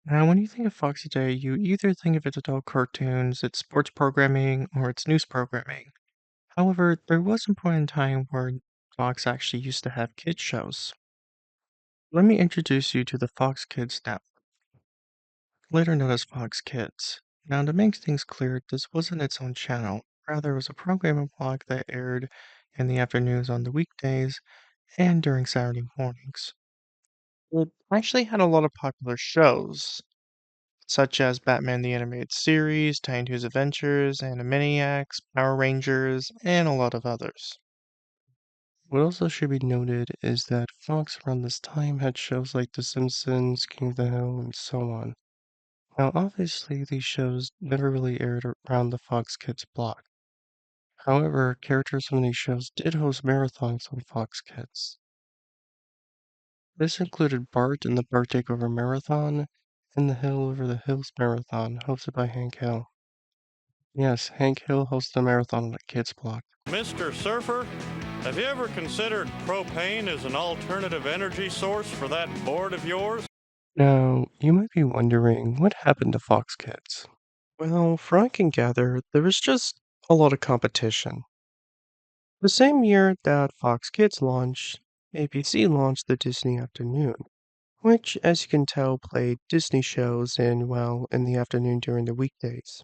Now, when you think of Fox today, you either think of its adult cartoons, its sports programming, or its news programming. However, there was a point in time where Fox actually used to have kids shows. Let me introduce you to the Fox Kids Network, later known as Fox Kids. Now, to make things clear, this wasn't its own channel. Rather, it was a programming block that aired in the afternoons on the weekdays and during Saturday mornings. It actually had a lot of popular shows, such as Batman the Animated Series, Tiny Toons Adventures, Animaniacs, Power Rangers, and a lot of others. What also should be noted is that Fox around this time had shows like The Simpsons, King of the Hill, and so on. Now, obviously, these shows never really aired around the Fox Kids block. However, characters from these shows did host marathons on Fox Kids. This included Bart in the Bart Takeover Marathon and the Hill Over the Hills Marathon, hosted by Hank Hill. Yes, Hank Hill hosts the marathon on the kids block. Mr. Surfer, have you ever considered propane as an alternative energy source for that board of yours? Now, you might be wondering what happened to Fox Kids. Well, from what I can gather, there was just a lot of competition. The same year that Fox Kids launched, ABC launched the Disney Afternoon, which, as you can tell, played Disney shows in the afternoon during the weekdays.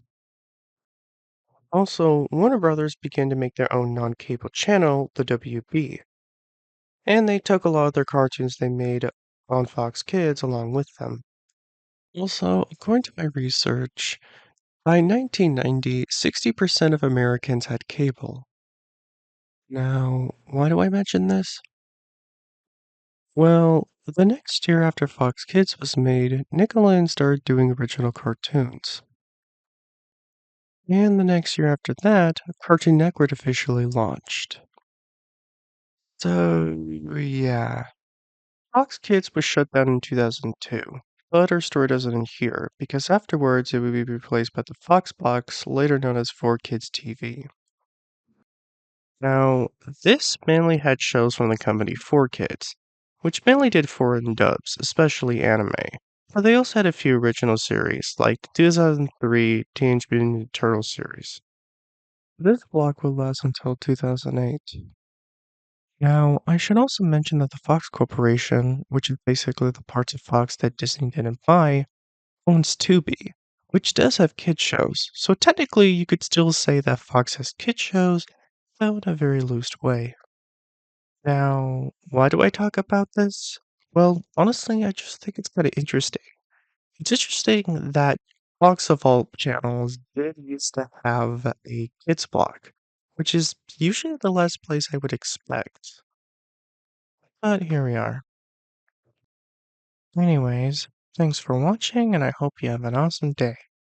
Also, Warner Brothers began to make their own non-cable channel, the WB, and they took a lot of their cartoons they made on Fox Kids along with them. Also, according to my research, by 1990, 60% of Americans had cable. Now, why do I mention this? Well, the next year after Fox Kids was made, Nickelodeon started doing original cartoons. And the next year after that, Cartoon Network officially launched. So, yeah. Fox Kids was shut down in 2002, but our story doesn't end here, because afterwards it would be replaced by the Fox Box, later known as 4Kids TV. Now, this mainly had shows from the company 4Kids, which mainly did foreign dubs, especially anime. But they also had a few original series, like the 2003 Teenage Mutant Ninja Turtles series. This block would last until 2008. Now, I should also mention that the Fox Corporation, which is basically the parts of Fox that Disney didn't buy, owns Tubi, which does have kids shows. So technically, you could still say that Fox has kids shows, though in a very loose way. Now, why do I talk about this? Well, honestly, I just think it's kind of interesting. It's interesting that Fox of all channels did used to have a kids block, which is usually the last place I would expect. But here we are. Anyways, thanks for watching, and I hope you have an awesome day.